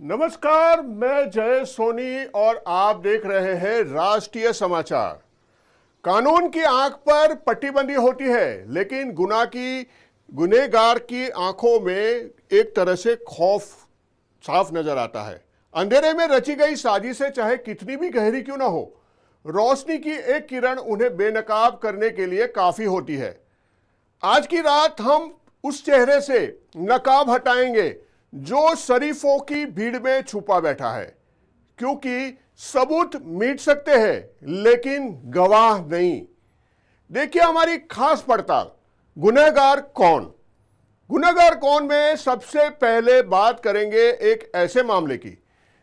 नमस्कार, मैं जय सोनी और आप देख रहे हैं राष्ट्रीय समाचार। कानून की आंख पर पट्टीबंदी होती है, लेकिन गुनहगार की आंखों में एक तरह से खौफ साफ नजर आता है। अंधेरे में रची गई साजिशें चाहे कितनी भी गहरी क्यों ना हो, रोशनी की एक किरण उन्हें बेनकाब करने के लिए काफी होती है। आज की रात हम उस चेहरे से नकाब हटाएंगे जो शरीफों की भीड़ में छुपा बैठा है, क्योंकि सबूत मिट सकते हैं लेकिन गवाह नहीं। देखिए हमारी खास पड़ताल, गुनहगार कौन। गुनहगार कौन में सबसे पहले बात करेंगे एक ऐसे मामले की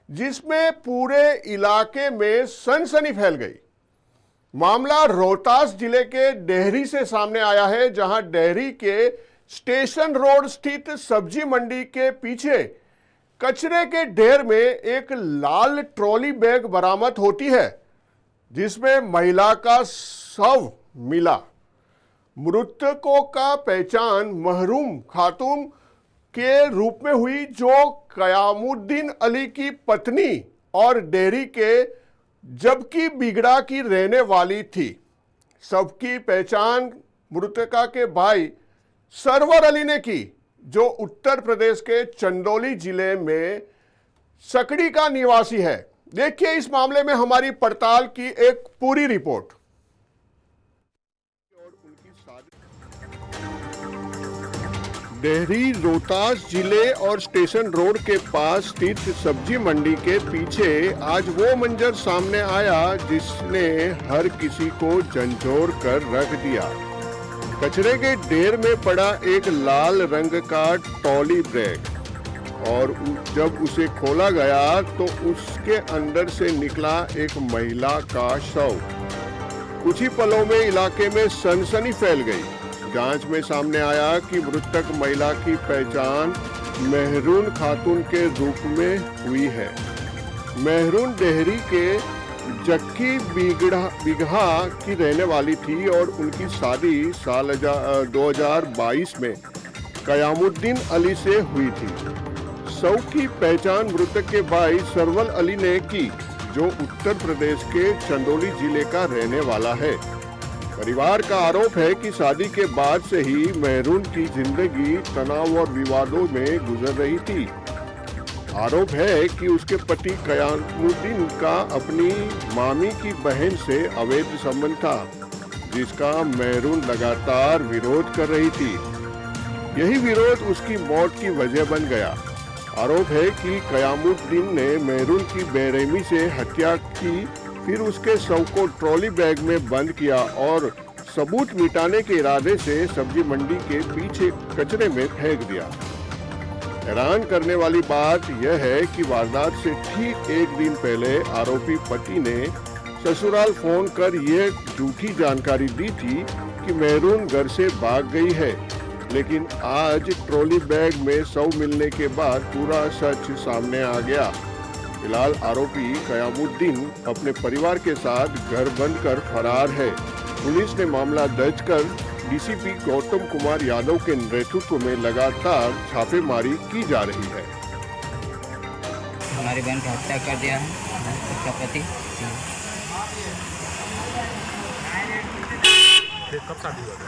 जिसमें पूरे इलाके में सनसनी फैल गई। मामला रोहतास जिले के डेहरी से सामने आया है, जहां डेहरी के स्टेशन रोड स्थित सब्जी मंडी के पीछे कचरे के ढेर में एक लाल ट्रॉली बैग बरामद होती है जिसमें महिला का शव मिला। मृतकों का पहचान महरूम खातून के रूप में हुई, जो कयामुद्दीन अली की पत्नी और डेहरी के जबकि बिगड़ा की रहने वाली थी। सबकी पहचान मृतका के भाई सरवर अली ने की, जो उत्तर प्रदेश के चंदौली जिले में सकड़ी का निवासी है। देखिए इस मामले में हमारी पड़ताल की एक पूरी रिपोर्ट। डेहरी रोहतास जिले और स्टेशन रोड के पास स्थित सब्जी मंडी के पीछे आज वो मंजर सामने आया जिसने हर किसी को झंझोर कर रख दिया। कचरे के ढेर में पड़ा एक लाल रंग का ट्रॉली बैग, और जब उसे खोला गया तो उसके अंदर से निकला एक महिला का शव। कुछ ही पलों में इलाके में सनसनी फैल गई। जांच में सामने आया कि मृतक महिला की पहचान मेहरून खातून के रूप में हुई है। मेहरून डेहरी के जक्की बिगहा की रहने वाली थी और उनकी शादी साल 2022 में कयामुद्दीन अली से हुई थी। शव की पहचान मृतक के भाई सरवल अली ने की, जो उत्तर प्रदेश के चंदौली जिले का रहने वाला है। परिवार का आरोप है कि शादी के बाद से ही मेहरून की जिंदगी तनाव और विवादों में गुजर रही थी। आरोप है कि उसके पति कयामुद्दीन का अपनी मामी की बहन से अवैध संबंध था, जिसका मेहरून लगातार विरोध कर रही थी। यही विरोध उसकी मौत की वजह बन गया। आरोप है कि कयामुद्दीन ने मेहरून की बेरहमी से हत्या की, फिर उसके शव को ट्रॉली बैग में बंद किया और सबूत मिटाने के इरादे से सब्जी मंडी के पीछे कचरे में फेंक दिया। हैरान करने वाली बात यह है कि वारदात से ठीक एक दिन पहले आरोपी पति ने ससुराल फोन कर यह झूठी जानकारी दी थी कि मेहरून घर से भाग गई है, लेकिन आज ट्रॉली बैग में शव मिलने के बाद पूरा सच सामने आ गया। फिलहाल आरोपी कयामुद्दीन अपने परिवार के साथ घर बंद कर फरार है। पुलिस ने मामला दर्ज कर डीसीपी गौतम कुमार यादव के नेतृत्व में लगातार छापेमारी की जा रही है। हमारी बहन की हत्या कर दिया है उसका पति। कब शादी हुआ था?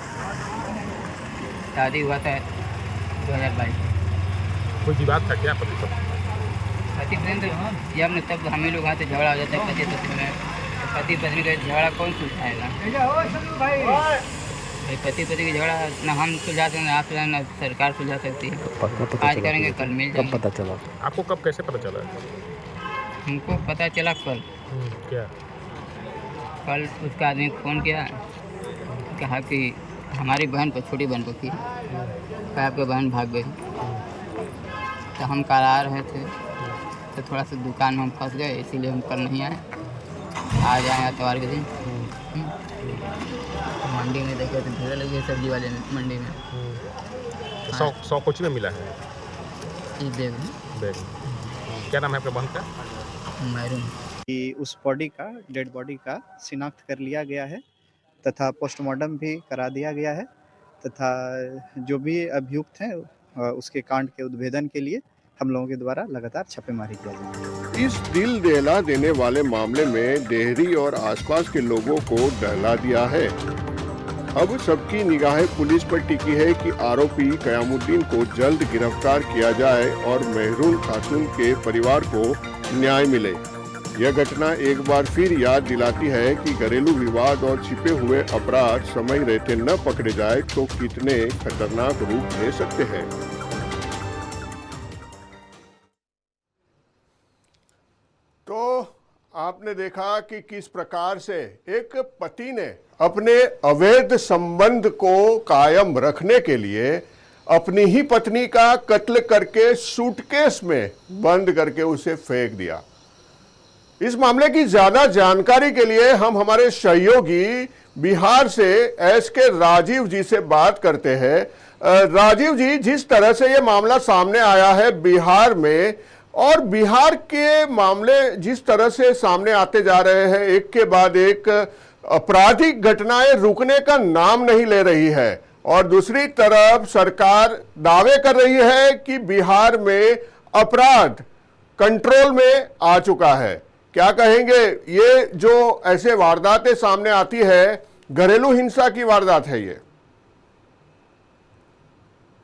शादी हुआ था 2022। कोई विवाद था क्या पति सब? पति पत्नी तो जब न तब हमें लोग आते झगड़ा हो जाता है पति पत्नी में। तो पति पत्नी का झगड़ा कौन सुलझाएगा? पति पत्नी की झगड़ा न हम सुलझा सकते, न आप सुलझा, न सरकार सुलझा सकती है। आज करेंगे कल मिल जाएंगे। कब पता चला आपको? कब कैसे पता चला? हमको पता चला कल। क्या? कल उसका आदमी फ़ोन किया, कहा कि हमारी बहन पर, छोटी बहन को की, कहा आपकी बहन भाग गई। तो हम कल आ रहे थे तो थोड़ा सा दुकान में हम फंस गए, इसीलिए हम कल नहीं आए। आज आए एतवार के दिन। मंडी में देखे तो भीड़ लगी है सब्जी वाले में मंडी में। 100 कुछ में मिला है ये बैग क्या नाम है आपके बहन का? मैरून। उस बॉडी का, डेड बॉडी का शिनाख्त कर लिया गया है तथा पोस्टमार्टम भी करा दिया गया है तथा जो भी अभियुक्त हैं उसके कांड के उद्भेदन के लिए हम लोगों के द्वारा लगातार छापेमारी किया जा रहा है। इस दिल दहला देने वाले मामले में डेहरी और आसपास के लोगों को डरा दिया है। अब सबकी निगाहें पुलिस पर टिकी है कि आरोपी कयामुद्दीन को जल्द गिरफ्तार किया जाए और मेहरून खातून के परिवार को न्याय मिले। यह घटना एक बार फिर याद दिलाती है कि घरेलू विवाद और छिपे हुए अपराध समय रहते न पकड़े जाए तो कितने खतरनाक रूप ले सकते हैं। तो आपने देखा कि किस प्रकार से एक पति ने अपने अवैध संबंध को कायम रखने के लिए अपनी ही पत्नी का कत्ल करके सूटकेस में बंद करके उसे फेंक दिया। इस मामले की ज्यादा जानकारी के लिए हम हमारे सहयोगी बिहार से एसके राजीव जी से बात करते हैं। राजीव जी, जिस तरह से ये मामला सामने आया है बिहार में, और बिहार के मामले जिस तरह से सामने आते जा रहे हैं, एक के बाद एक आपराधिक घटनाएं रुकने का नाम नहीं ले रही है, और दूसरी तरफ सरकार दावे कर रही है कि बिहार में अपराध कंट्रोल में आ चुका है। क्या कहेंगे, ये जो ऐसे वारदातें सामने आती है, घरेलू हिंसा की वारदात है ये?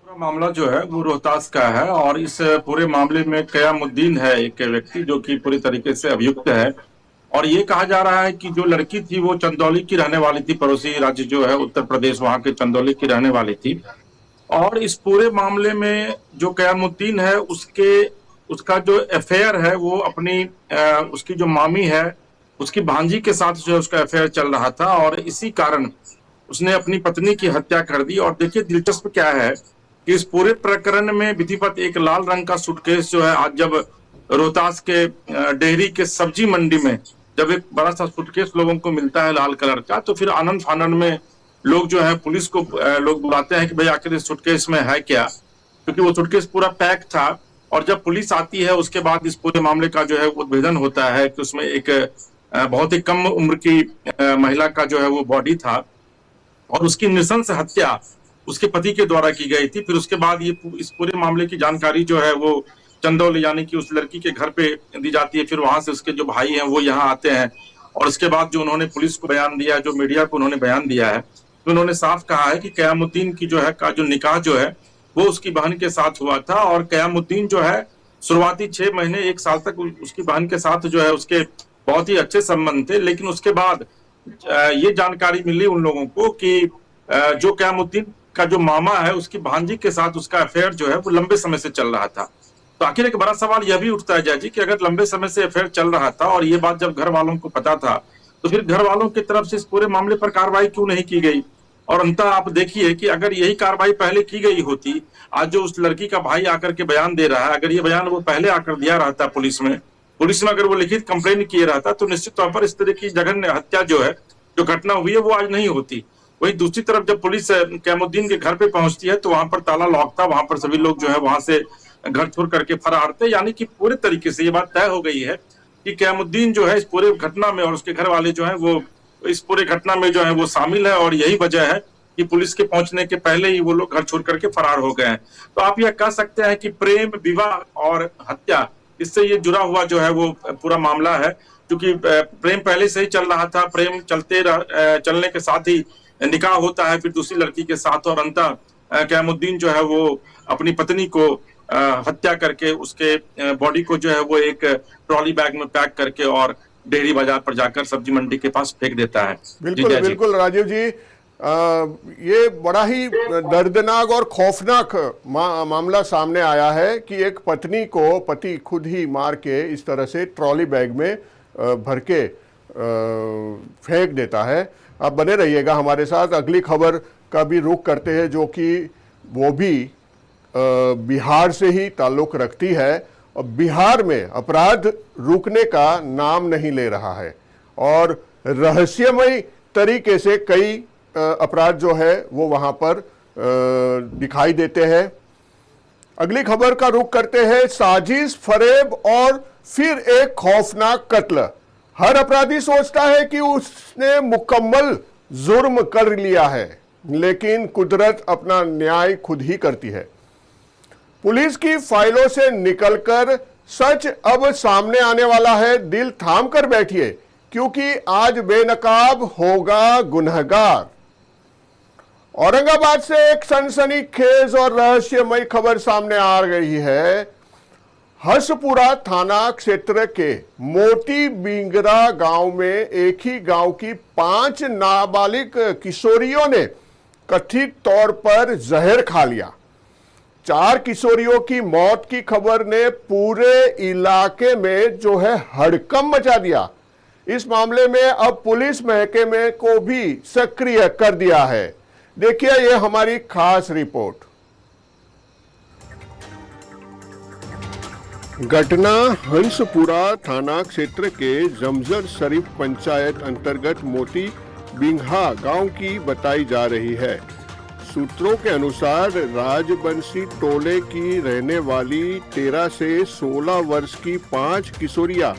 पूरा मामला जो है वो रोहतास का है और इस पूरे मामले में कयामुद्दीन है एक व्यक्ति जो कि पूरी तरीके से अभियुक्त है। और ये कहा जा रहा है कि जो लड़की थी वो चंदौली की रहने वाली थी, पड़ोसी राज्य जो है उत्तर प्रदेश, वहां के चंदौली की रहने वाली थी। और इस पूरे मामले में जो कयामुद्दीन है उसका जो अफेयर है वो अपनी उसकी जो मामी है उसकी भांजी के साथ जो है उसका अफेयर चल रहा था, और इसी कारण उसने अपनी पत्नी की हत्या कर दी। और देखिए दिलचस्प क्या है कि इस पूरे प्रकरण में विधिवत एक लाल रंग का सूटकेस जो है आज जब रोहतास के डेहरी के सब्जी मंडी में जब एक बड़ा सा सूटकेस लोगों को मिलता है लाल कलर का, तो फिर आनंद फानंद में लोग जो है पुलिस को लोग बुलाते हैं कि भाई आखिर इस सूटकेस में है क्या, क्योंकि वो सूटकेस पूरा पैक था। और जब पुलिस आती है उसके बाद इस पूरे मामले का जो है उद्भेदन होता है कि उसमें एक बहुत ही कम उम्र की महिला का जो है वो बॉडी था और उसकी नृशंस हत्या उसके पति के द्वारा की गई थी। फिर उसके बाद ये इस पूरे मामले की जानकारी जो है वो चंदौली यानी कि उस लड़की के घर पे दी जाती है। फिर वहां से उसके जो भाई हैं वो यहाँ आते हैं और उसके बाद जो उन्होंने पुलिस को बयान दिया, जो मीडिया को उन्होंने बयान दिया है, तो उन्होंने साफ कहा है कि कयामुद्दीन की जो है का जो निकाह जो है वो उसकी बहन के साथ हुआ था। और कयामुद्दीन जो है शुरुआती 6 महीने 1 साल तक उसकी बहन के साथ जो है उसके बहुत ही अच्छे संबंध थे। लेकिन उसके बाद ये जानकारी मिली उन लोगों को कि जो कयामुद्दीन का जो मामा है उसकी भांजी के साथ उसका अफेयर जो है वो लंबे समय से चल रहा था। तो आखिर एक बड़ा सवाल यह भी उठता है जय जी कि अगर लंबे समय से अफेयर चल रहा था और ये बात जब घर वालों को पता था तो फिर घर वालों की तरफ से इस पूरे मामले पर कार्रवाई क्यों नहीं की गई? और अंततः आप देखिए कि अगर यही कार्रवाई पहले की गई होती, आज जो उस लड़की का भाई आकर के बयान दे रहा है, अगर ये बयान वो पहले आकर दिया रहता पुलिस में अगर वो लिखित कंप्लेन किए रहता तो निश्चित तौर पर इस तरह की जघन्य हत्या जो है जो घटना हुई है वो आज नहीं होती। वहीं दूसरी तरफ जब पुलिस कयामुद्दीन के घर पे पहुंचती है तो वहां पर ताला लॉक था, वहां पर सभी लोग जो है वहां से घर छोड़ करके फरार थे। यानी कि पूरे तरीके से ये बात तय हो गई है कि कयामुद्दीन जो है इस पूरे घटना में और उसके घर वाले जो है वो इस पूरे घटना में जो है वो शामिल है। और यही वजह है कि पुलिस के पहुंचने के पहले ही वो लोग घर छोड़ करके फरार हो गए हैं। तो आप यह कह सकते हैं कि प्रेम, विवाह और हत्या, इससे ये जुड़ा हुआ जो है वो पूरा मामला है। क्योंकि प्रेम पहले से ही चल रहा था, प्रेम चलने के साथ ही निकाह होता है फिर दूसरी लड़की के साथ, और अंततः कयामुद्दीन जो है वो अपनी पत्नी को हत्या करके उसके बॉडी को जो है वो एक ट्रॉली बैग में पैक करके और डेयरी बाजार पर जाकर सब्जी मंडी के पास फेंक देता है। बिल्कुल बिल्कुल राजीव जी, ये बड़ा ही दर्दनाक और खौफनाक मामला सामने आया है कि एक पत्नी को पति खुद ही मार के इस तरह से ट्रॉली बैग में भर के फेंक देता है। आप बने रहिएगा हमारे साथ, अगली खबर का भी रुख करते हैं जो कि वो भी बिहार से ही ताल्लुक रखती है। और बिहार में अपराध रुकने का नाम नहीं ले रहा है और रहस्यमय तरीके से कई अपराध जो है वो वहां पर दिखाई देते हैं। अगली खबर का रुख करते हैं, साजिश, फरेब और फिर एक खौफनाक कत्ल। हर अपराधी सोचता है कि उसने मुकम्मल जुर्म कर लिया है, लेकिन कुदरत अपना न्याय खुद ही करती है। पुलिस की फाइलों से निकलकर सच अब सामने आने वाला है। दिल थाम कर बैठिए, क्योंकि आज बेनकाब होगा गुनहगार। औरंगाबाद से एक सनसनीखेज और रहस्यमय खबर सामने आ गई है। हसपुरा थाना क्षेत्र के मोती बिंगरा गांव में एक ही गांव की 5 नाबालिग किशोरियों ने कथित तौर पर जहर खा लिया। 4 किशोरियों की मौत की खबर ने पूरे इलाके में जो है हड़कंप मचा दिया। इस मामले में अब पुलिस महकमे को भी सक्रिय कर दिया है। देखिए ये हमारी खास रिपोर्ट। घटना हंसपुरा थाना क्षेत्र के जमजर शरीफ पंचायत अंतर्गत मोती बिंघा गांव की बताई जा रही है। सूत्रों के अनुसार राजबंशी टोले की रहने वाली 13 से 16 वर्ष की 5 किशोरियां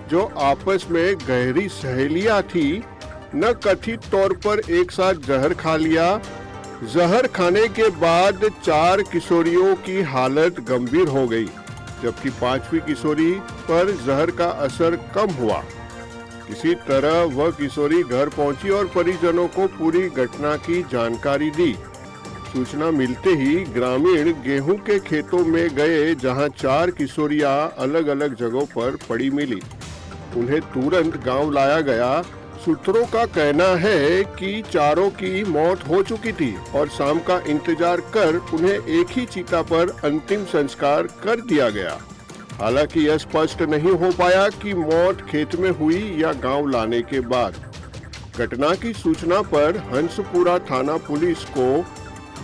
जो आपस में गहरी सहेलियां थी, न कथित तौर पर एक साथ जहर खा लिया। जहर खाने के बाद 4 किशोरियों की हालत गंभीर हो गई, जबकि 5वीं किशोरी पर जहर का असर कम हुआ। किसी तरह वह किशोरी घर पहुंची और परिजनों को पूरी घटना की जानकारी दी। सूचना मिलते ही ग्रामीण गेहूं के खेतों में गए, जहां 4 किशोरियां अलग अलग जगहों पर पड़ी मिली। उन्हें तुरंत गांव लाया गया। सूत्रों का कहना है कि चारों की मौत हो चुकी थी और शाम का इंतजार कर उन्हें एक ही चिता पर अंतिम संस्कार कर दिया गया। हालांकि यह स्पष्ट नहीं हो पाया कि मौत खेत में हुई या गांव लाने के बाद। घटना की सूचना पर हंसपुरा थाना पुलिस को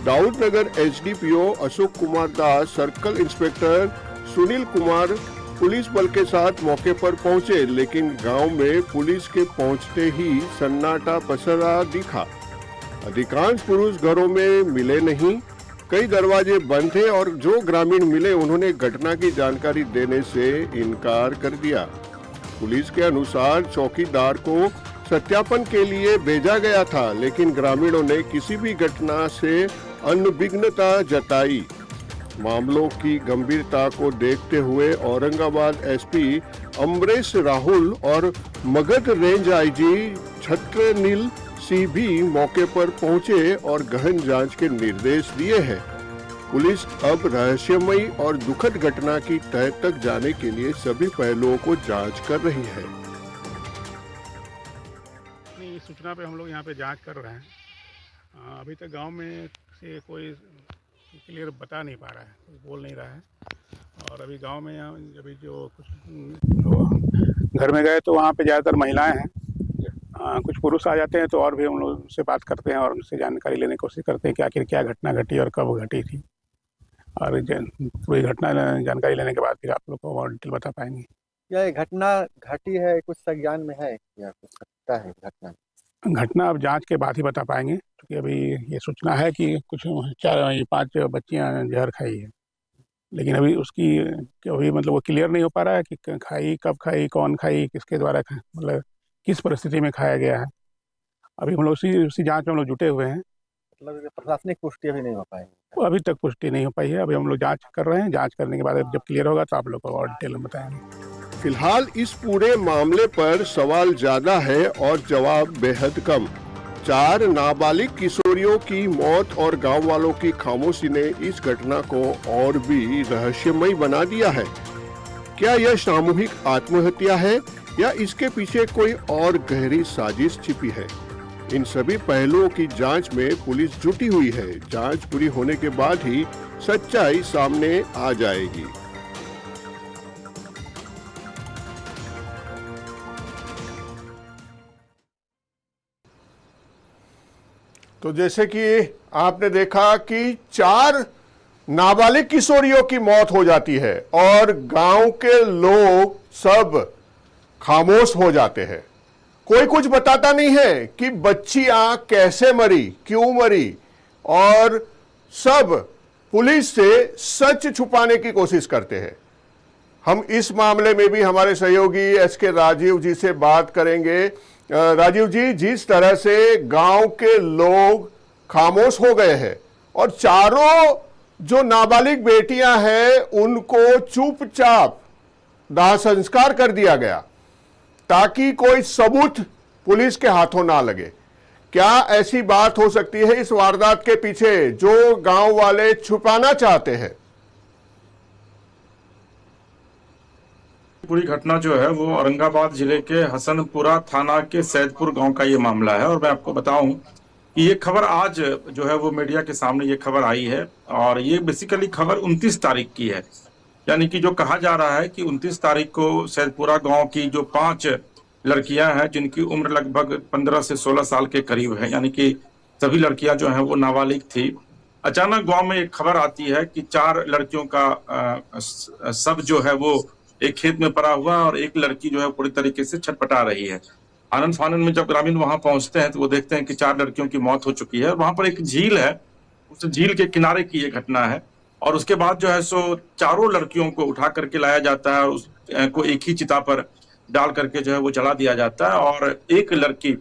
Daudnagar SDPO Ashok Kumar Das, circle inspector Sunil Kumar police बल के साथ मौके पर पहुंचे, लेकिन गांव में पुलिस के पहुंचते ही सन्नाटा पसरा दिखा। अधिकांश पुरुष घरों में मिले नहीं, कई दरवाजे बंद थे और जो ग्रामीण मिले उन्होंने घटना की जानकारी देने से इनकार कर दिया। पुलिस के अनुसार चौकीदार को सत्यापन के लिए भेजा गया था, लेकिन ग्रामीणों ने किसी भी घटना से अनभिज्ञता जताई। मामलों की गंभीरता को देखते हुए औरंगाबाद एसपी अमरेश राहुल और मगध रेंज आईजी छत्रनील सिंह भी मौके पर पहुंचे और गहन जांच के निर्देश दिए हैं। पुलिस अब रहस्यमयी और दुखद घटना की तह तक जाने के लिए सभी पहलुओं को जांच कर रही है। इस सूचना पे हम लोग यहाँ पे जांच कर रहे हैं। अभी तक गांव में से कोई क्लियर बता नहीं पा रहा है, कोई बोल नहीं रहा है। और अभी गांव में अभी जो घर में गए तो वहाँ पे ज़्यादातर महिलाएं हैं। कुछ पुरुष आ जाते हैं तो और भी हम लोग उनसे बात करते हैं और उनसे जानकारी लेने की कोशिश करते हैं कि आखिर क्या घटना घटी और कब घटी थी। और पूरी घटना जानकारी लेने के बाद फिर आप लोग को और डिटेल बता पाएंगे। यह घटना घटी है, कुछ संज्ञान में है या कुछ सकता है घटना अब जांच के बाद ही बता पाएंगे, क्योंकि अभी ये सूचना है कि कुछ 5 बच्चियां जहर खाई है, लेकिन अभी उसकी अभी मतलब वो क्लियर नहीं हो पा रहा है कि खाई, कब खाई, कौन खाई, किसके द्वारा मतलब किस परिस्थिति में खाया गया है। अभी हम लोग उसी जांच में हम लोग जुटे हुए हैं। मतलब प्रशासनिक पुष्टि अभी नहीं हो पाई, अभी तक पुष्टि नहीं हो पाई है। अभी हम लोग जांच कर रहे हैं। जांच करने के बाद जब क्लियर होगा तो आप लोग को और डिटेल में बताएंगे। फिलहाल इस पूरे मामले पर सवाल ज्यादा है और जवाब बेहद कम। 4 नाबालिग किशोरियों की मौत और गांव वालों की खामोशी ने इस घटना को और भी रहस्यमय बना दिया है। क्या यह सामूहिक आत्महत्या है या इसके पीछे कोई और गहरी साजिश छिपी है? इन सभी पहलुओं की जांच में पुलिस जुटी हुई है। जांच पूरी होने के बाद ही सच्चाई सामने आ जाएगी। तो जैसे कि आपने देखा कि 4 नाबालिग किशोरियों की मौत हो जाती है और गांव के लोग सब खामोश हो जाते हैं। कोई कुछ बताता नहीं है कि बच्चियां कैसे मरी, क्यों मरी, और सब पुलिस से सच छुपाने की कोशिश करते हैं। हम इस मामले में भी हमारे सहयोगी एसके राजीव जी से बात करेंगे। राजीव जी, जिस तरह से गांव के लोग खामोश हो गए हैं और चारों जो नाबालिग बेटियां हैं उनको चुपचाप दाह संस्कार कर दिया गया ताकि कोई सबूत पुलिस के हाथों ना लगे। क्या ऐसी बात हो सकती है इस वारदात के पीछे जो गांव वाले छुपाना चाहते हैं? पूरी घटना जो है वो औरंगाबाद जिले के हसनपुरा थाना के सैदपुर गांव का ये मामला है। और मैं आपको बताऊं कि ये खबर आज जो है वो मीडिया के सामने ये खबर आई है और ये बेसिकली खबर 29 तारीख की है। यानी कि जो कहा जा रहा है कि 29 तारीख को सैदपुरा गांव की जो 5 लड़कियां हैं जिनकी उम्र लगभग 15 से 16 साल के करीब है, यानी कि सभी लड़कियां जो हैं वो नाबालिग थी। अचानक गांव में एक खबर आती है कि 4 लड़कियों का शव जो है वो एक खेत में पड़ा हुआ और एक लड़की जो है पूरी तरीके से छटपटा रही है। आनंद फानन में जब ग्रामीण वहां पहुंचते हैं तो वो देखते हैं कि 4 लड़कियों की मौत हो चुकी है। वहां पर एक झील है, उस झील के किनारे की ये घटना है। और उसके बाद जो है सो चारों लड़कियों को उठा करके लाया जाता है और उसको एक ही चिता पर डाल करके जो है वो जला दिया जाता है। और एक लड़की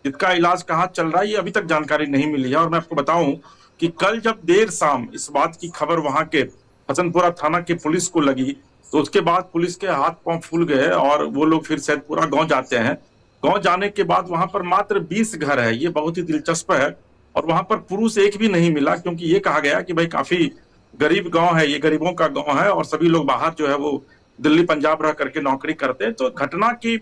जिसका इलाज कहाँ चल रहा है ये अभी तक जानकारी नहीं मिली है। और मैं आपको बताऊं कि कल जब देर शाम इस बात की खबर वहां के हसनपुरा थाना की पुलिस को लगी तो उसके बाद पुलिस के हाथ पांव फूल गए और वो लोग फिर सैदपुरा गांव जाते हैं। गांव जाने के बाद वहां पर मात्र 20 घर है, ये बहुत ही दिलचस्प है। और वहां पर पुरुष एक भी नहीं मिला क्योंकि ये कहा गया कि भाई काफी गरीब गांव है, ये गरीबों का गांव है और सभी लोग बाहर जो है वो दिल्ली पंजाब रह करके नौकरी करते हैं। तो घटना की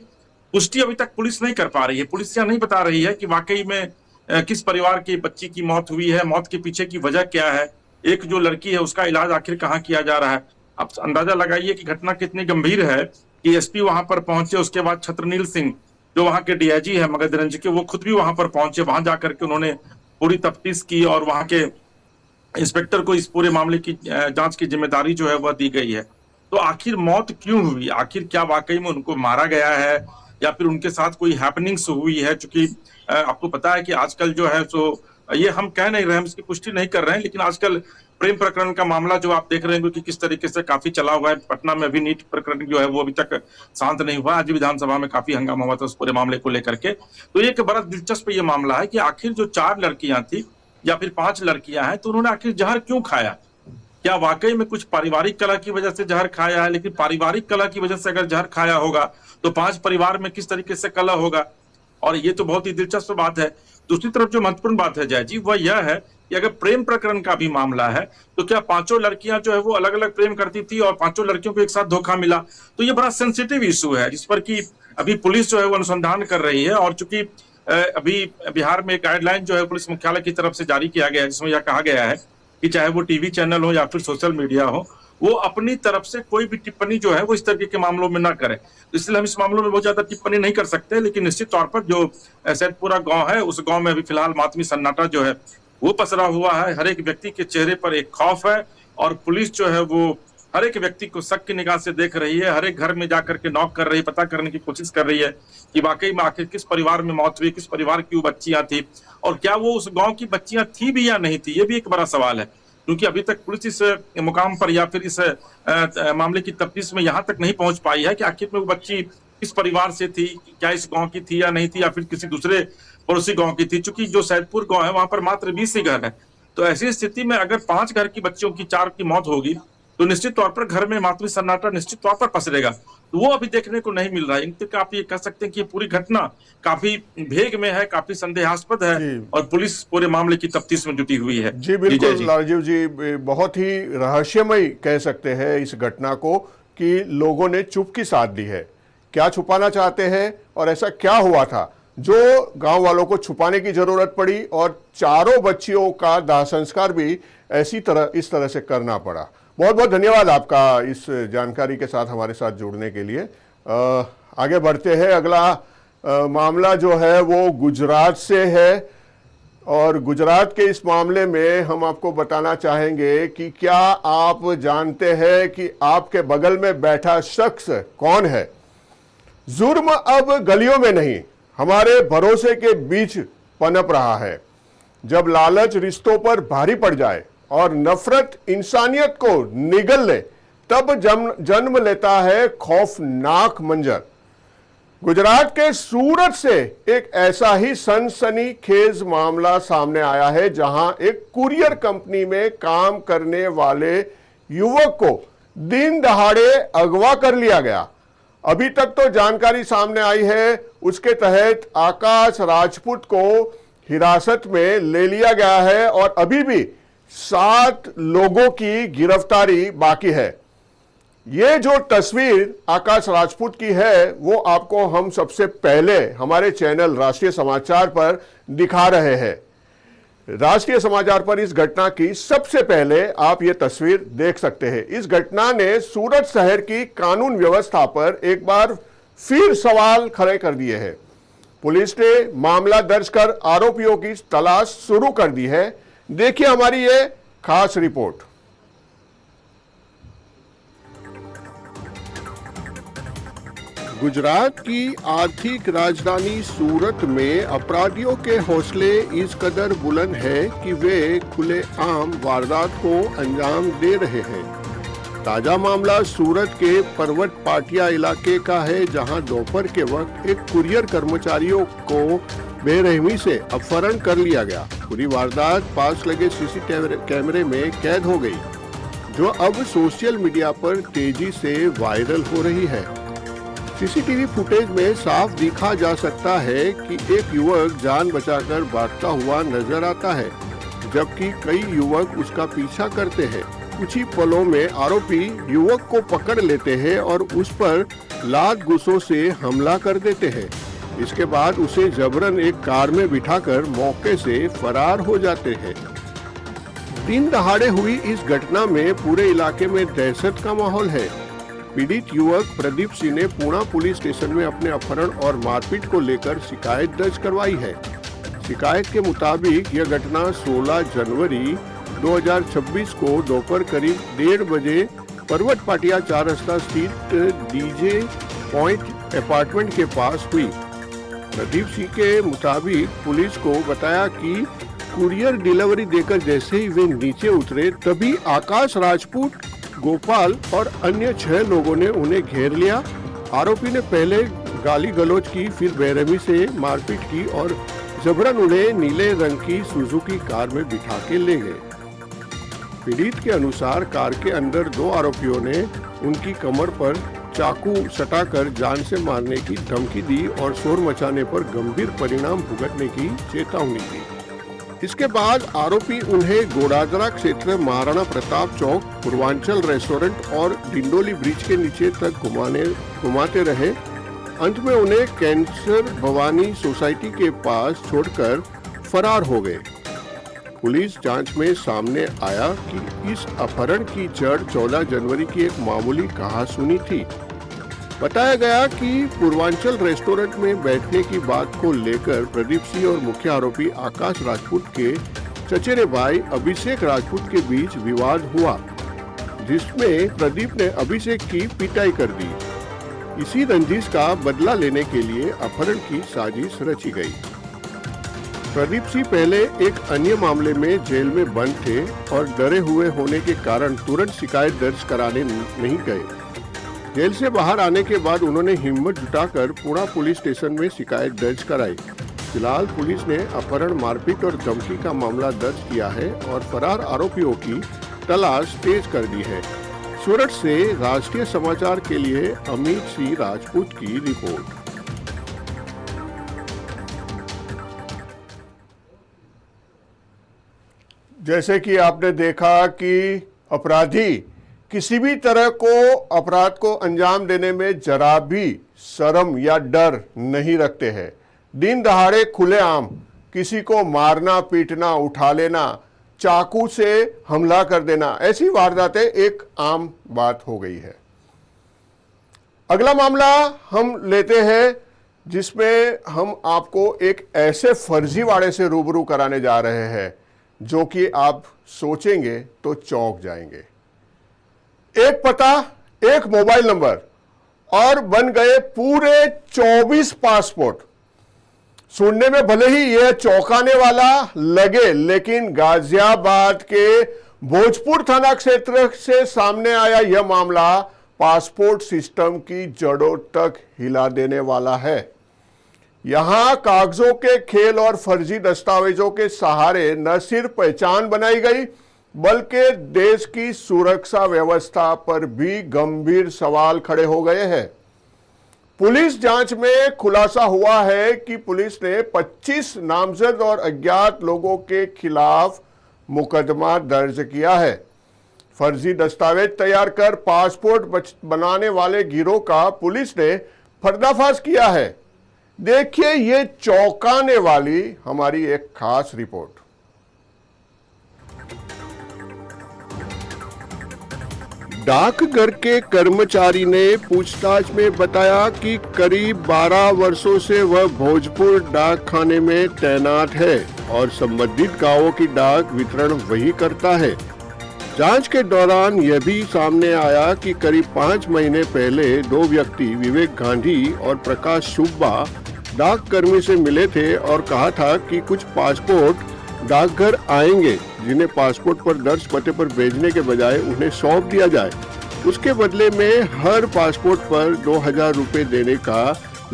पुष्टि अभी तक पुलिस नहीं कर पा रही है। पुलिस यह नहीं बता रही है कि वाकई में किस परिवार की बच्ची की मौत हुई है, मौत के पीछे की वजह क्या है, एक जो लड़की है उसका इलाज आखिर कहाँ किया जा रहा है। आप अंदाजा लगाइए कि घटना कितनी गंभीर है कि एसपी वहां पर पहुंचे। उसके बाद छत्रनील सिंह जो वहां के डीआईजी है मगधरंज के, वो खुद भी वहां पर पहुंचे। वहां जाकर के उन्होंने पूरी तफ्तीश की और वहां के इंस्पेक्टर को इस पूरे मामले की जांच की जिम्मेदारी जो है वह दी गई है। तो आखिर मौत क्यों हुई, आखिर क्या वाकई में उनको मारा गया है या फिर उनके साथ कोई हैपनिंग्स हुई है? क्योंकि आपको पता है कि आजकल जो है सो ये हम कह नहीं रहे हैं, इसकी पुष्टि नहीं कर रहे हैं, लेकिन आजकल प्रेम प्रकरण का मामला जो आप देख रहे हैं कि किस तरीके से काफी चला हुआ है। पटना में अभी नीट प्रकरण जो है वो अभी तक शांत नहीं हुआ। आज विधानसभा में काफी हंगामा हुआ था उस पूरे मामले को लेकर के। तो एक बड़ा दिलचस्प ये मामला है कि आखिर जो 4 लड़कियां थी या फिर 5 लड़कियां हैं तो उन्होंने आखिर जहर क्यों खाया? क्या वाकई में कुछ पारिवारिक कलह की वजह से जहर खाया है? लेकिन पारिवारिक कलह की वजह से अगर जहर खाया होगा तो 5 परिवार में किस तरीके से कलह होगा? और ये तो बहुत ही दिलचस्प बात है। दूसरी तरफ जो महत्वपूर्ण बात है जय जी वह यह है कि अगर प्रेम प्रकरण का भी मामला है तो क्या 5 लड़कियां जो है वो अलग अलग प्रेम करती थी और 5 लड़कियों को एक साथ धोखा मिला? तो ये बड़ा सेंसिटिव इशू है जिस पर कि अभी पुलिस जो है वो अनुसंधान कर रही है। और चूंकि अभी बिहार में गाइडलाइन जो है पुलिस मुख्यालय की तरफ से जारी किया गया है जिसमें यह कहा गया है कि चाहे वो टीवी चैनल हो या फिर सोशल मीडिया हो, वो अपनी तरफ से कोई भी टिप्पणी जो है वो इस तरीके के मामलों में ना करे। इसलिए हम इस मामलों में बहुत ज्यादा टिप्पणी नहीं कर सकते। लेकिन निश्चित तौर पर जो सैदपुरा गांव है उस गांव में अभी फिलहाल मातमी सन्नाटा जो है वो पसरा हुआ है। हर एक व्यक्ति के चेहरे पर एक खौफ है और पुलिस जो है वो हर एक व्यक्ति को शक की निगाह से देख रही है। हर एक घर में जाकर के नॉक कर रही है, पता करने की कोशिश कर रही है कि वाकई में आखिर किस परिवार में मौत हुई, किस परिवार की वो बच्चियां थी और क्या वो उस गांव की बच्चियां थी भी या नहीं थी। ये भी एक बड़ा सवाल है क्योंकि अभी तक पुलिस इस मुकाम पर या फिर इस मामले की तफ्तीश में यहाँ तक नहीं पहुंच पाई है कि आखिर में वो बच्ची किस परिवार से थी, क्या इस गांव की थी या नहीं थी या फिर किसी दूसरे पड़ोसी गांव की थी। चूंकि जो सैदपुर गांव है वहां पर मात्र 20 ही घर है। तो ऐसी स्थिति में अगर 5 घर की बच्चियों की 4 की मौत होगी तो निश्चित तौर पर घर में मातमी सन्नाटा निश्चित तौर पर पसरेगा। तो वो अभी देखने को नहीं मिल रहा है। तो आप ये कह सकते हैं कि ये पूरी घटना काफी भेग में है, काफी संदेहास्पद है और पुलिस पूरे मामले की तफ्तीश में जुटी हुई है। जी बिल्कुल राजीव जी, बहुत ही रहस्यमय कह सकते हैं इस घटना को कि लोगों ने चुप की साथ दी है। क्या छुपाना चाहते हैं और ऐसा क्या हुआ था जो गांव वालों को छुपाने की जरूरत पड़ी और 4 बच्चियों का दाह संस्कार भी इस तरह से करना पड़ा। बहुत बहुत धन्यवाद आपका इस जानकारी के साथ हमारे साथ जुड़ने के लिए। आगे बढ़ते हैं। अगला मामला जो है वो गुजरात से है और गुजरात के इस मामले में हम आपको बताना चाहेंगे कि क्या आप जानते हैं कि आपके बगल में बैठा शख्स कौन है? जुर्म अब गलियों में नहीं, हमारे भरोसे के बीच पनप रहा है। जब लालच रिश्तों पर भारी पड़ जाए और नफरत इंसानियत को निगल ले तब जन्म लेता है खौफनाक मंजर। गुजरात के सूरत से एक ऐसा ही सनसनीखेज मामला सामने आया है, जहां एक कुरियर कंपनी में काम करने वाले युवक को दिन दहाड़े अगवा कर लिया गया। अभी तक तो जानकारी सामने आई है, उसके तहत आकाश राजपूत को हिरासत में ले लिया गया है और अभी भी 7 लोगों की गिरफ्तारी बाकी है। ये जो तस्वीर आकाश राजपूत की है वो आपको हम सबसे पहले हमारे चैनल राष्ट्रीय समाचार पर दिखा रहे हैं। राष्ट्रीय समाचार पर इस घटना की सबसे पहले आप ये तस्वीर देख सकते हैं। इस घटना ने सूरत शहर की कानून व्यवस्था पर एक बार फिर सवाल खड़े कर दिए हैं। पुलिस ने मामला दर्ज कर आरोपियों की तलाश शुरू कर दी है। देखिए हमारी ये खास रिपोर्ट। गुजरात की आर्थिक राजधानी सूरत में अपराधियों के हौसले इस कदर बुलंद है कि वे खुलेआम वारदात को अंजाम दे रहे हैं। ताजा मामला सूरत के पर्वत पाटिया इलाके का है, जहां दोपहर के वक्त एक कुरियर कर्मचारियों को बेरहमी से अपहरण कर लिया गया। पूरी वारदात पास लगे सीसीटीवी कैमरे में कैद हो गई, जो अब सोशल मीडिया पर तेजी से वायरल हो रही है। सीसीटीवी फुटेज में साफ दिखा जा सकता है कि एक युवक जान बचाकर भागता हुआ नजर आता है, जबकि कई युवक उसका पीछा करते हैं। कुछ ही पलों में आरोपी युवक को पकड़ लेते हैं और उस पर लात घूंसों से हमला कर देते हैं। इसके बाद उसे जबरन एक कार में बिठाकर मौके से फरार हो जाते हैं। दिन दहाड़े हुई इस घटना में पूरे इलाके में दहशत का माहौल है। पीड़ित युवक प्रदीप सिंह ने पुणे पुलिस स्टेशन में अपने अपहरण और मारपीट को लेकर शिकायत दर्ज करवाई है। शिकायत के मुताबिक यह घटना 16 जनवरी 2026 को दोपहर करीब 1:30 बजे पर्वत पाटिया 4 रास्ता स्थित डीजे पॉइंट अपार्टमेंट के पास हुई। प्रदीप सिंह के मुताबिक पुलिस को बताया कि कुरियर डिलीवरी देकर जैसे ही वे नीचे उतरे, तभी आकाश राजपूत, गोपाल और अन्य 6 लोगों ने उन्हें घेर लिया। आरोपी ने पहले गाली गलौज की, फिर बेरहमी से मारपीट की और जबरन उन्हें नीले रंग की सुजुकी कार में बिठा के ले गए। पीड़ित के अनुसार कार के अंदर 2 आरोपियों ने उनकी कमर पर चाकू सटाकर जान से मारने की धमकी दी और शोर मचाने पर गंभीर परिणाम भुगतने की चेतावनी दी। इसके बाद आरोपी उन्हें गोडादरा क्षेत्र महाराणा प्रताप चौक, पूर्वांचल रेस्टोरेंट और डिंडोली ब्रिज के नीचे तक घुमाते रहे। अंत में उन्हें कैंसर भवानी सोसाइटी के पास छोड़कर फरार हो गए। पुलिस जांच में सामने आया कि इस अपहरण की जड़ 14 जनवरी की एक मामूली कहासुनी थी। बताया गया कि पूर्वांचल रेस्टोरेंट में बैठने की बात को लेकर प्रदीप सिंह और मुख्य आरोपी आकाश राजपूत के चचेरे भाई अभिषेक राजपूत के बीच विवाद हुआ, जिसमें प्रदीप ने अभिषेक की पिटाई कर दी। इसी रंजिश का बदला लेने के लिए अपहरण की साजिश रची गई। प्रदीप सिंह पहले एक अन्य मामले में जेल में बंद थे और डरे हुए होने के कारण तुरंत शिकायत दर्ज कराने नहीं गए। जेल से बाहर आने के बाद उन्होंने हिम्मत जुटाकर पुणे पुलिस स्टेशन में शिकायत दर्ज कराई। फिलहाल पुलिस ने अपहरण, मारपीट और धमकी का मामला दर्ज किया है और फरार आरोपियों की तलाश तेज कर दी है। सूरत से राष्ट्रीय समाचार के लिए अमित सिंह राजपूत की रिपोर्ट। जैसे कि आपने देखा कि अपराधी किसी भी तरह को अपराध को अंजाम देने में जरा भी शर्म या डर नहीं रखते हैं। दिन दहाड़े खुलेआम किसी को मारना, पीटना, उठा लेना, चाकू से हमला कर देना, ऐसी वारदातें एक आम बात हो गई है। अगला मामला हम लेते हैं, जिसमें हम आपको एक ऐसे फर्जीवाड़े से रूबरू कराने जा रहे हैं जो कि आप सोचेंगे तो चौंक जाएंगे। एक पता, एक मोबाइल नंबर और बन गए पूरे 24 पासपोर्ट। सुनने में भले ही यह चौंकाने वाला लगे, लेकिन गाजियाबाद के भोजपुर थाना क्षेत्र से सामने आया यह मामला पासपोर्ट सिस्टम की जड़ों तक हिला देने वाला है। यहां कागजों के खेल और फर्जी दस्तावेजों के सहारे न सिर्फ पहचान बनाई गई बल्कि देश की सुरक्षा व्यवस्था पर भी गंभीर सवाल खड़े हो गए हैं। पुलिस जांच में खुलासा हुआ है कि पुलिस ने 25 नामजद और अज्ञात लोगों के खिलाफ मुकदमा दर्ज किया है। फर्जी दस्तावेज तैयार कर पासपोर्ट बनाने वाले गिरोह का पुलिस ने पर्दाफाश किया है। देखिए ये चौंकाने वाली हमारी एक खास रिपोर्ट। डाकघर के कर्मचारी ने पूछताछ में बताया कि करीब 12 वर्षों से वह भोजपुर डाक खाने में तैनात है और संबंधित गांवों की डाक वितरण वही करता है। जांच के दौरान यह भी सामने आया कि करीब 5 महीने पहले 2 व्यक्ति विवेक गांधी और प्रकाश सुब्बा डाक कर्मी से मिले थे और कहा था कि कुछ पासपोर्ट डाकघर आएंगे जिन्हें पासपोर्ट पर दर्ज पते पर भेजने के बजाय उन्हें सौंप दिया जाए। उसके बदले में हर पासपोर्ट पर 2000 रुपए देने का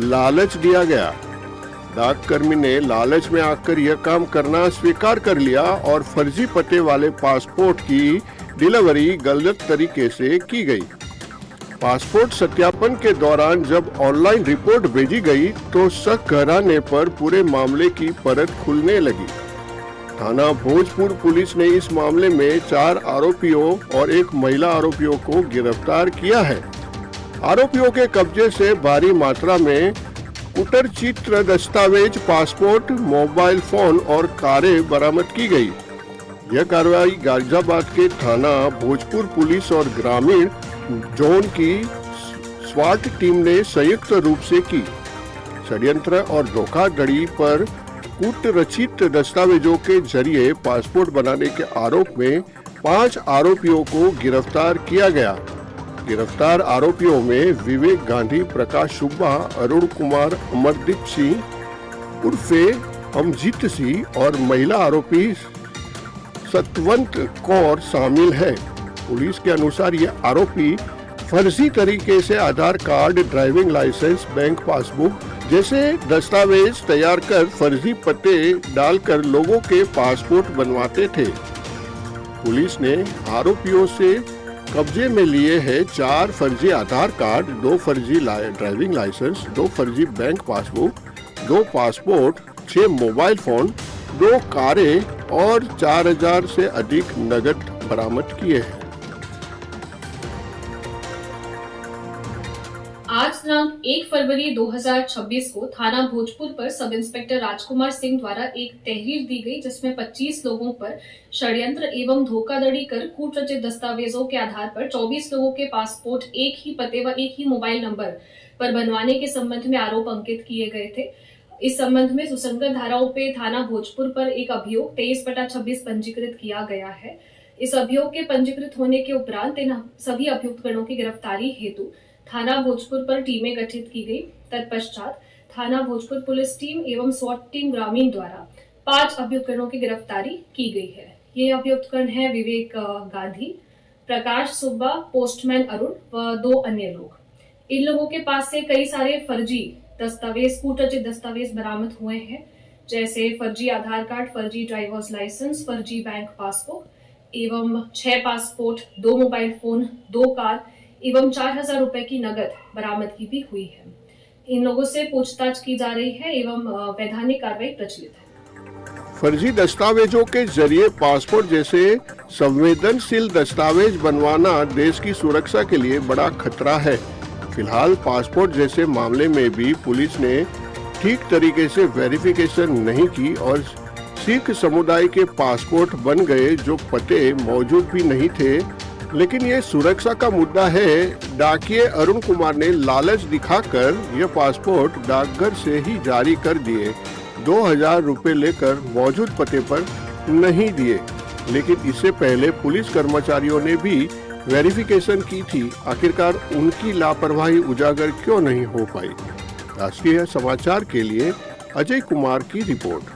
लालच दिया गया। डाककर्मी ने लालच में आकर यह काम करना स्वीकार कर लिया और फर्जी पते वाले पासपोर्ट की डिलीवरी गलत तरीके से की गई। पासपोर्ट सत्यापन के दौरान जब ऑनलाइन रिपोर्ट भेजी गई तो शक गहराने पर पूरे मामले की परत खुलने लगी। थाना भोजपुर पुलिस ने इस मामले में 4 आरोपियों और 1 महिला आरोपियों को गिरफ्तार किया है। आरोपियों के कब्जे से भारी मात्रा में कुटर चित्र दस्तावेज, पासपोर्ट, मोबाइल फोन और कारें बरामद की गई। यह कार्रवाई गाजियाबाद के थाना भोजपुर पुलिस और ग्रामीण जोन की स्वाट टीम ने संयुक्त रूप से की। षड्यंत्र और धोखाधड़ी पर कूटरचित दस्तावेजों के जरिए पासपोर्ट बनाने के आरोप में 5 आरोपियों को गिरफ्तार किया गया। गिरफ्तार आरोपियों में विवेक गांधी, प्रकाश सुब्बा, अरुण कुमार, अमरदीप सिंह उर्फे अमजीत सिंह और महिला आरोपी सतवंत कौर शामिल है। पुलिस के अनुसार ये आरोपी फर्जी तरीके से Aadhaar card, driving licence, bank passbook जैसे दस्तावेज तैयार कर फर्जी पते डालकर लोगों के पासपोर्ट बनवाते थे। पुलिस ने आरोपियों से कब्जे में लिए हैं 4 फर्जी आधार कार्ड, 2 फर्जी ड्राइविंग लाइसेंस, 2 फर्जी bank passbook, 2 passport, 6 mobile phone, 2 कारें और 4000 से अधिक नगद बरामद किए हैं। आज दिनांक 1 फरवरी 2026 को थाना भोजपुर पर सब इंस्पेक्टर राजकुमार सिंह द्वारा एक तहरीर दी गई जिसमें 25 लोगों पर षड्यंत्र एवं धोखाधड़ी कर कूटरचित दस्तावेजों के आधार पर 24 लोगों के पासपोर्ट एक ही पते व एक ही मोबाइल नंबर पर बनवाने के संबंध में आरोप अंकित किए गए थे। इस संबंध में सुसंगत धाराओं पे थाना भोजपुर पर एक अभियोग 23/26 पंजीकृत किया गया है। इस अभियोग के पंजीकृत होने के उपरांत इन सभी अभियुक्तगणों की गिरफ्तारी हेतु थाना भोजपुर पर टीमें गठित की गई। तत्पश्चात थाना भोजपुर पुलिस टीम एवं स्वाट टीम ग्रामीण द्वारा 5 अभियुक्तगणों की गिरफ्तारी की गई है। ये अभियुक्तगण हैं विवेक गांधी, प्रकाश सुब्बा, पोस्टमैन अरुण व 2 अन्य लोग। इन लोगों के पास से कई सारे फर्जी दस्तावेज, कूटरचित दस्तावेज बरामद हुए हैं, जैसे फर्जी आधार कार्ड, फर्जी ड्राइवर्स लाइसेंस, फर्जी बैंक पासबुक एवं 6 पासपोर्ट, 2 मोबाइल फोन, 2 कार एवं 4000 रुपए की नगद बरामदगी भी हुई है। इन लोगों से पूछताछ की जा रही है एवं वैधानिक कार्रवाई प्रचलित है। फर्जी दस्तावेजों के जरिए पासपोर्ट जैसे संवेदनशील दस्तावेज बनवाना देश की सुरक्षा के लिए बड़ा खतरा है। फिलहाल पासपोर्ट जैसे मामले में भी पुलिस ने ठीक तरीके से वेरिफिकेशन नहीं की और सिख समुदाय के पासपोर्ट बन गए जो पते मौजूद भी नहीं थे। लेकिन ये सुरक्षा का मुद्दा है। डाकिये अरुण कुमार ने लालच दिखाकर यह पासपोर्ट डाकघर से ही जारी कर दिए। 2000 रुपए लेकर मौजूद पते पर नहीं दिए। लेकिन इससे पहले पुलिस कर्मचारियों ने भी वेरिफिकेशन की थी। आखिरकार उनकी लापरवाही उजागर क्यों नहीं हो पाई? राष्ट्रीय समाचार के लिए अजय कुमार की रिपोर्ट।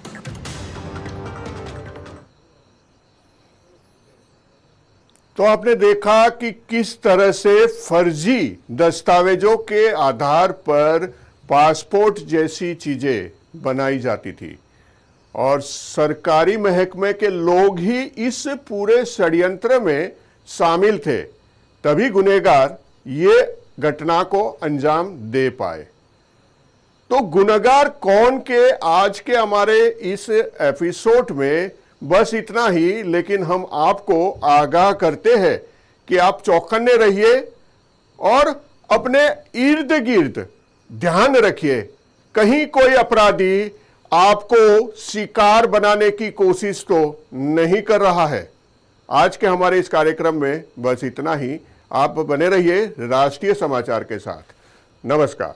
तो आपने देखा कि किस तरह से फर्जी दस्तावेजों के आधार पर पासपोर्ट जैसी चीजें बनाई जाती थी और सरकारी महकमे के लोग ही इस पूरे षड्यंत्र में शामिल थे, तभी गुनहगार ये घटना को अंजाम दे पाए। तो गुनहगार कौन के आज के हमारे इस एपिसोड में बस इतना ही, लेकिन हम आपको आगाह करते हैं कि आप चौकन्ने रहिए और अपने इर्द गिर्द ध्यान रखिए, कहीं कोई अपराधी आपको शिकार बनाने की कोशिश तो नहीं कर रहा है। आज के हमारे इस कार्यक्रम में बस इतना ही। आप बने रहिए राष्ट्रीय समाचार के साथ। नमस्कार।